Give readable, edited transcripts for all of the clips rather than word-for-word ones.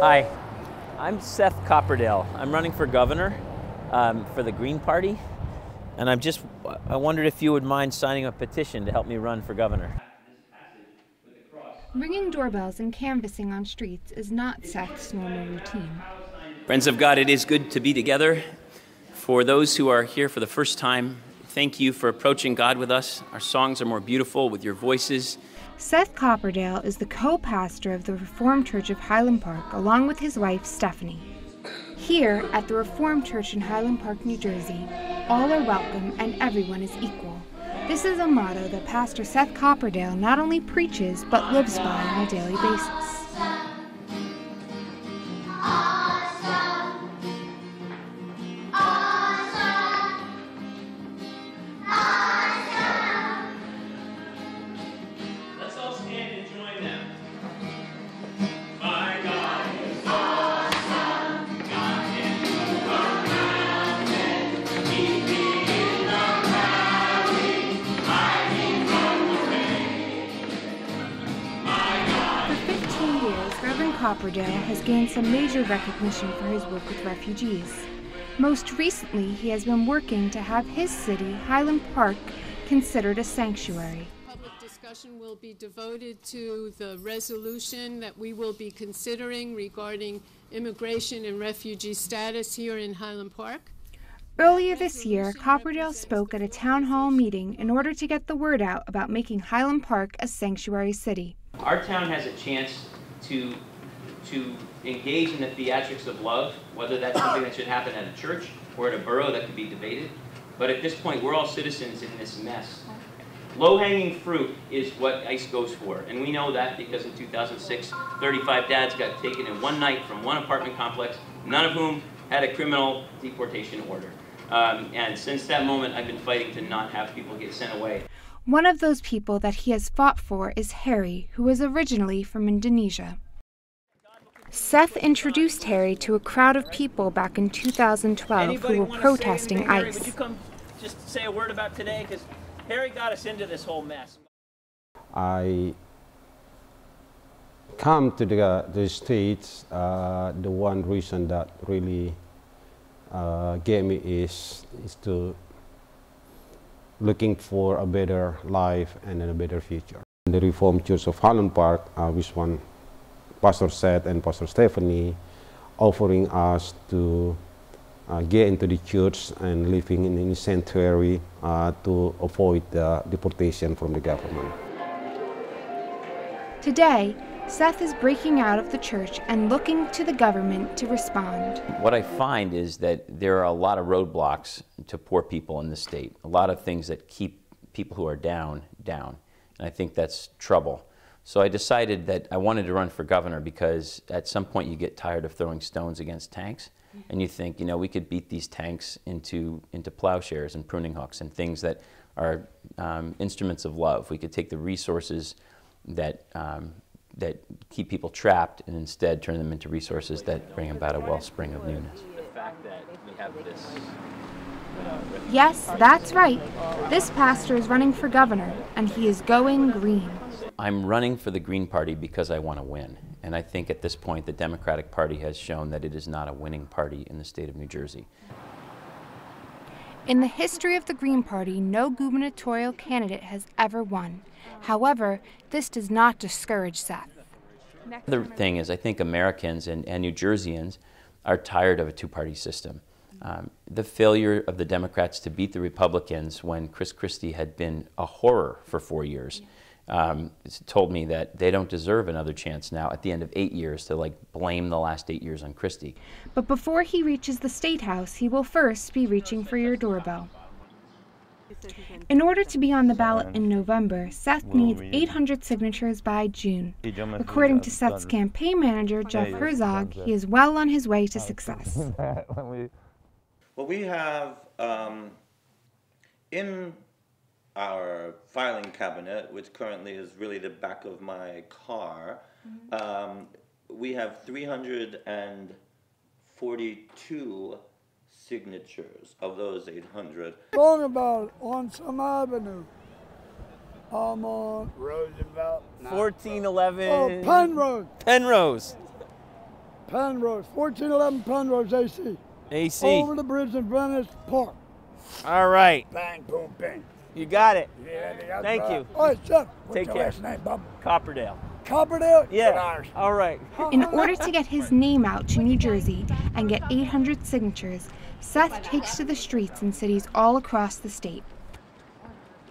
Hi, I'm Seth Copperdale. I'm running for governor for the Green Party, and I wondered if you would mind signing a petition to help me run for governor. Ringing doorbells and canvassing on streets is not Seth's normal routine. Friends of God, it is good to be together. For those who are here for the first time, thank you for approaching God with us. Our songs are more beautiful with your voices. Seth Copperdale is the co-pastor of the Reformed Church of Highland Park, along with his wife, Stephanie. Here, at the Reformed Church in Highland Park, New Jersey, all are welcome and everyone is equal. This is a motto that Pastor Seth Copperdale not only preaches, but lives by on a daily basis. Copperdale has gained some major recognition for his work with refugees. Most recently, he has been working to have his city, Highland Park, considered a sanctuary. Public discussion will be devoted to the resolution that we will be considering regarding immigration and refugee status here in Highland Park. Earlier this year, Copperdale spoke at a town hall meeting in order to get the word out about making Highland Park a sanctuary city. Our town has a chance to engage in the theatrics of love, whether that's something that should happen at a church or at a borough, that could be debated. But at this point, we're all citizens in this mess. Low-hanging fruit is what ICE goes for, and we know that because in 2006, 35 dads got taken in one night from one apartment complex, none of whom had a criminal deportation order. And since that moment, I've been fighting to not have people get sent away. One of those people that he has fought for is Harry, who was originally from Indonesia. Seth introduced Harry to a crowd of people back in 2012 who were protesting ICE. Would you come just say a word about today? Because Harry got us into this whole mess. I come to the States, the one reason that really gave me is to looking for a better life and a better future. The Reformed Church of Highland Park, which one Pastor Seth and Pastor Stephanie offering us to get into the church and living in a sanctuary to avoid the deportation from the government. Today, Seth is breaking out of the church and looking to the government to respond. What I find is that there are a lot of roadblocks to poor people in the state, a lot of things that keep people who are down. And I think that's trouble. So I decided that I wanted to run for governor because at some point you get tired of throwing stones against tanks, and you think, you know, we could beat these tanks into plowshares and pruning hooks and things that are instruments of love. We could take the resources that keep people trapped and instead turn them into resources that bring about a wellspring of newness. The fact that we have this. Yes, that's right. This pastor is running for governor, and he is going green. I'm running for the Green Party because I want to win. And I think at this point the Democratic Party has shown that it is not a winning party in the state of New Jersey. In the history of the Green Party, no gubernatorial candidate has ever won. However, this does not discourage Seth. The other thing is I think Americans and New Jerseyans are tired of a two-party system. The failure of the Democrats to beat the Republicans when Chris Christie had been a horror for 4 years told me that they don't deserve another chance now at the end of 8 years to blame the last 8 years on Christie. But before he reaches the Statehouse, he will first be reaching for your doorbell. In order to be on the ballot in November, Seth needs 800 signatures by June. According to Seth's campaign manager, Jeff Herzog, he is well on his way to success. Well, we have in our filing cabinet, which currently is really the back of my car, we have 342 signatures of those 800. Going about on some avenue, Almond, Roosevelt. 1411. Oh, Penrose. Penrose. Penrose. 1411 Penrose AC. AC. Over the bridge in Venice Park. All right. Bang, boom, bang. You got it. Yeah, that's Thank right. you. All right, Chef. What's Take your care. last name, Bubba? Copperdale. Copperdale? Yeah. All right. In order to get his name out to New Jersey and get 800 signatures, Seth takes to the streets in cities all across the state.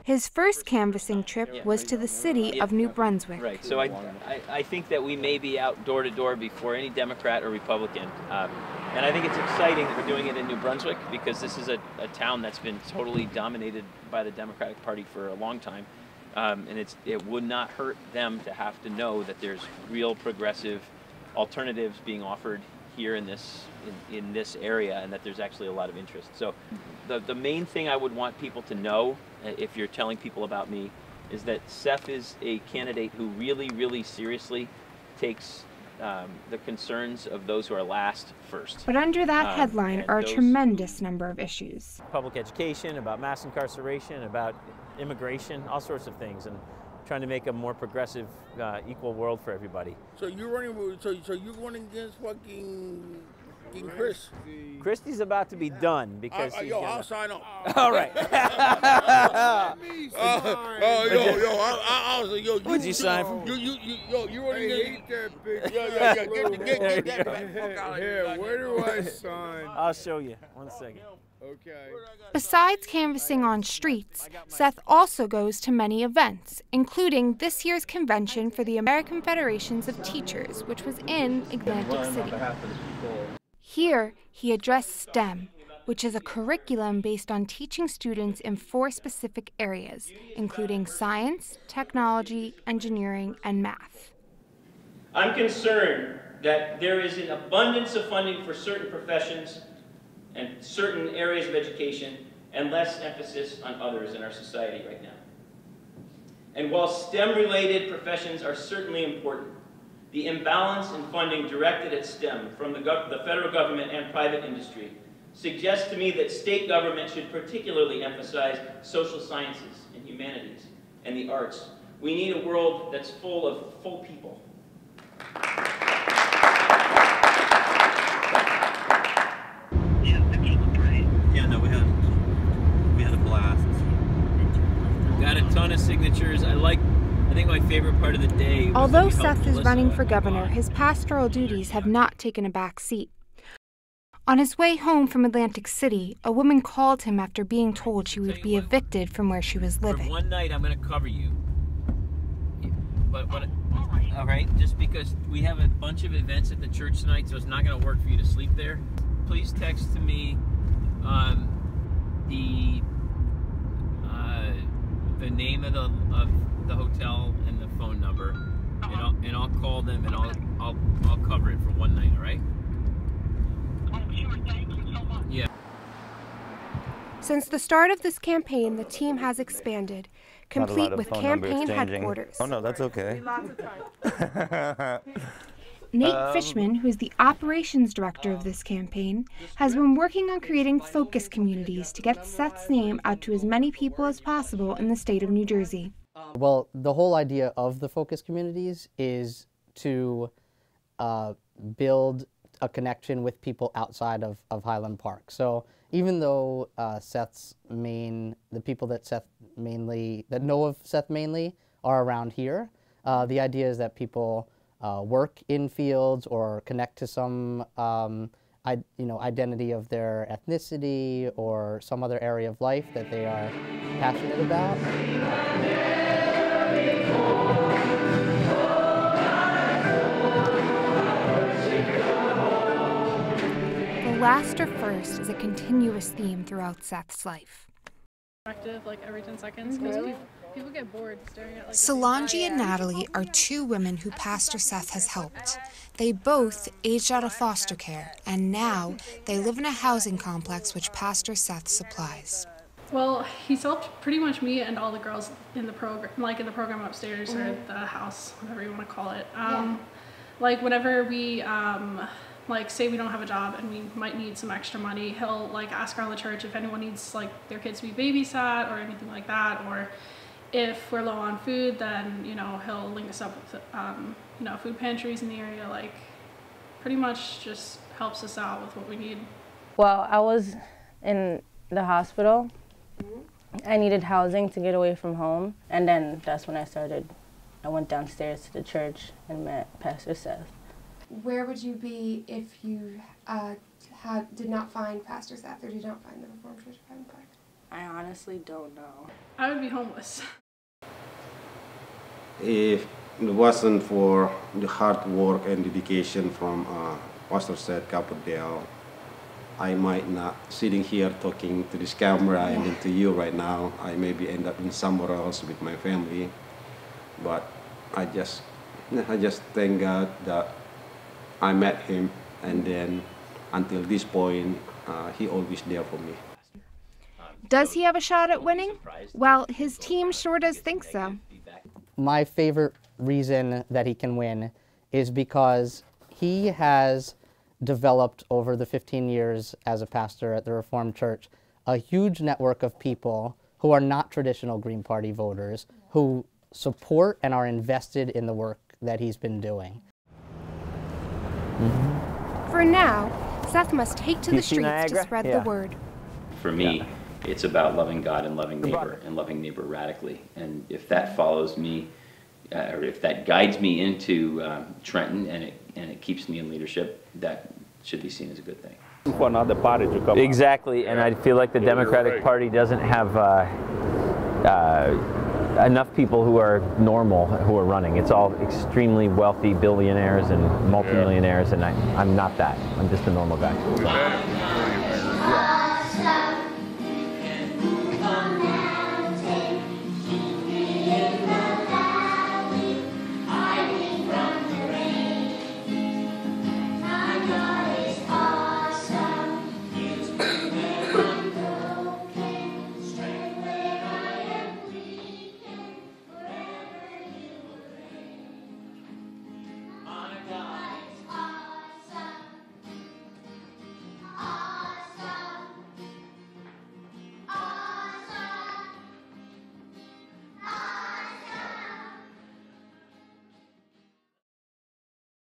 His first canvassing trip was to the city of New Brunswick. Right, so I think that we may be out door to door before any Democrat or Republican. And I think it's exciting that we're doing it in New Brunswick because this is a town that's been totally dominated by the Democratic Party for a long time. And it would not hurt them to have to know that there's real progressive alternatives being offered here in this area, and that there's actually a lot of interest. So the main thing I would want people to know, if you're telling people about me, is that Seth is a candidate who really, really seriously takes the concerns of those who are last first. But under that headline are a tremendous number of issues. Public education, about mass incarceration, about immigration, all sorts of things, and trying to make a more progressive, equal world for everybody. So you're running. So you're running against fucking Chris. Christie's about to be done because he's yo, gonna... I'll sign up. All right. Would you sign for? You running against that big. Get that fuck out of here. Where do I sign? I'll show you. 1 second. Okay. Besides canvassing on streets, Seth also goes to many events, including this year's convention for the American Federations of Teachers, which was in Atlantic City. Here, he addressed STEM, which is a curriculum based on teaching students in 4 specific areas, including science, technology, engineering, and math. I'm concerned that there is an abundance of funding for certain professions and certain areas of education, and less emphasis on others in our society right now. And while STEM-related professions are certainly important, the imbalance in funding directed at STEM from the federal government and private industry suggests to me that state government should particularly emphasize social sciences and humanities and the arts. We need a world that's full of full people. Yeah, no, we had a blast. Got a ton of signatures. I think my favorite part of the day was Although that we helped Seth is Melissa running for and governor, Bob. his pastoral duties have not taken a back seat. On his way home from Atlantic City, a woman called him after being told she would be evicted from where she was For living. one night, I'm going to cover you. But all right, just because we have a bunch of events at the church tonight, so it's not going to work for you to sleep there. Please text to me the name of the hotel and the phone number, and I'll call them and I'll cover it for one night. All right? Sure, thank you so much. Yeah. Since the start of this campaign, the team has expanded, complete with campaign headquarters. Oh no, that's okay. Nate Fishman, who is the operations director of this campaign, has been working on creating focus communities to get Seth's name out to as many people as possible in the state of New Jersey. Well, the whole idea of the focus communities is to build a connection with people outside of Highland Park. So even though the people that know of Seth mainly are around here, the idea is that people work in fields or connect to some identity of their ethnicity or some other area of life that they are passionate about. The last or first is a continuous theme throughout Seth's life. Like every 10 seconds, because people get bored staring at Solange and Natalie are 2 women who Pastor Seth has helped. They both aged out of foster care, and now they live in a housing complex which Pastor Seth supplies. Well, he's helped pretty much me and all the girls in the program, like in the program upstairs or the house, whatever you want to call it. Like whenever we, like say we don't have a job and we might need some extra money, he'll like ask around the church if anyone needs like their kids to be babysat or anything like that, or if we're low on food, then, you know, he'll link us up with, you know, food pantries in the area, like pretty much just helps us out with what we need. Well, I was in the hospital. I needed housing to get away from home, and then that's when I went downstairs to the church and met Pastor Seth. Where would you be if you did not find Pastor Seth or did not find the Reformed Church of Highland Park? I honestly don't know. I would be homeless. If it wasn't for the hard work and dedication from Pastor Seth Capodel, I might not sitting here talking to this camera and then to you right now. I maybe end up in somewhere else with my family. But I just thank God that I met him, and then until this point, he always there for me. Does he have a shot at winning? Well, his team sure does think so. My favorite reason that he can win is because he has developed over the 15 years as a pastor at the Reformed Church a huge network of people who are not traditional Green Party voters, who support and are invested in the work that he's been doing. For now, Seth must take to the streets to spread the word. For me, it's about loving God and loving neighbor radically. And if that follows me, or if that guides me into Trenton and it keeps me in leadership, that should be seen as a good thing. For another party to come. Exactly, and I feel like the Democratic Party doesn't have enough people who are normal who are running. It's all extremely wealthy billionaires and multimillionaires, and I'm not that. I'm just a normal guy.